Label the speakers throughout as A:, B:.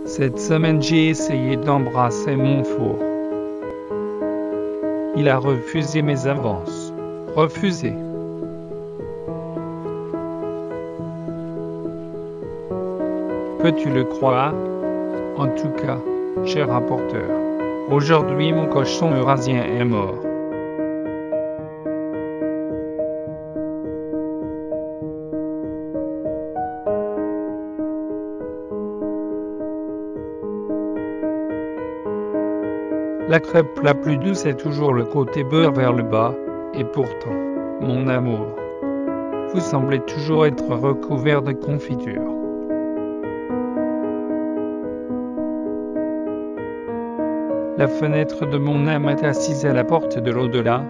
A: Cette semaine, j'ai essayé d'embrasser mon four. Il a refusé mes avances. Refusé. Peux-tu le croire? En tout cas, cher rapporteur, aujourd'hui mon cochon eurasien est mort. La crêpe la plus douce est toujours le côté beurre vers le bas, et pourtant, mon amour, vous semblez toujours être recouvert de confiture. La fenêtre de mon âme est assise à la porte de l'au-delà.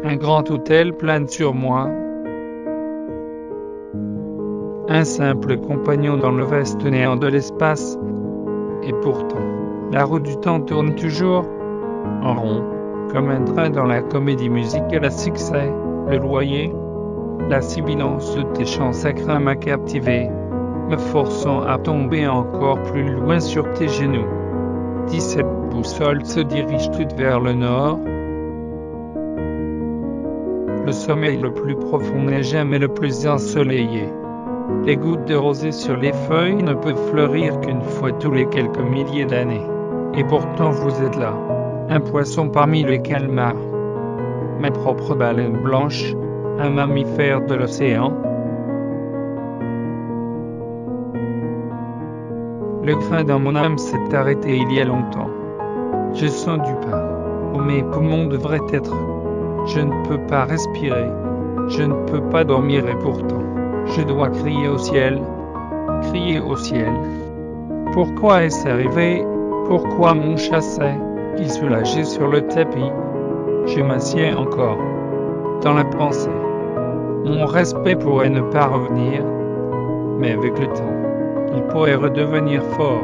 A: Un grand hôtel plane sur moi. Un simple compagnon dans le vaste néant de l'espace. Et pourtant, la roue du temps tourne toujours en rond, comme un train dans la comédie musicale à succès. Le loyer, la sibilance de tes chants sacrés m'a captivé, me forçant à tomber encore plus loin sur tes genoux. 17 boussoles se dirigent toutes vers le nord. Le sommeil le plus profond n'est jamais le plus ensoleillé. Les gouttes de rosée sur les feuilles ne peuvent fleurir qu'une fois tous les quelques milliers d'années. Et pourtant vous êtes là, un poisson parmi les calmars, ma propre baleine blanche, un mammifère de l'océan. Le grain dans mon âme s'est arrêté il y a longtemps. Je sens du pain. Oh, mes poumons devraient être. Je ne peux pas respirer. Je ne peux pas dormir et pourtant, je dois crier au ciel. Crier au ciel. Pourquoi est-ce arrivé? Pourquoi mon chat s'est-il soulagé sur le tapis? Je m'assieds encore. Dans la pensée. Mon respect pourrait ne pas revenir. Mais avec le temps, il pourrait redevenir fort.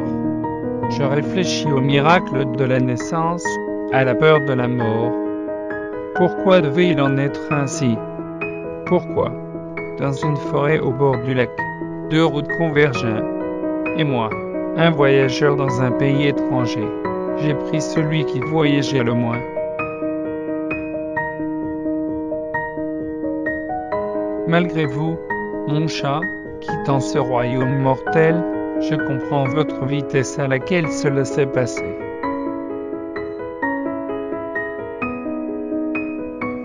A: Je réfléchis au miracle de la naissance, à la peur de la mort. Pourquoi devait-il en être ainsi? Pourquoi, dans une forêt au bord du lac, deux routes convergent, et moi, un voyageur dans un pays étranger, j'ai pris celui qui voyageait le moins. Malgré vous, mon chat, quittant ce royaume mortel, je comprends votre vitesse à laquelle se laissait passer.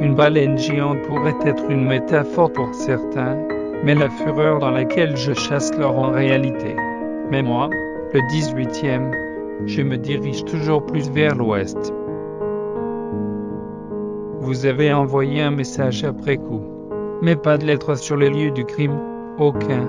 A: Une baleine géante pourrait être une métaphore pour certains, mais la fureur dans laquelle je chasse l'or en réalité. Mais moi, le 18e, je me dirige toujours plus vers l'ouest. Vous avez envoyé un message après coup, mais pas de lettre sur les lieux du crime, aucun.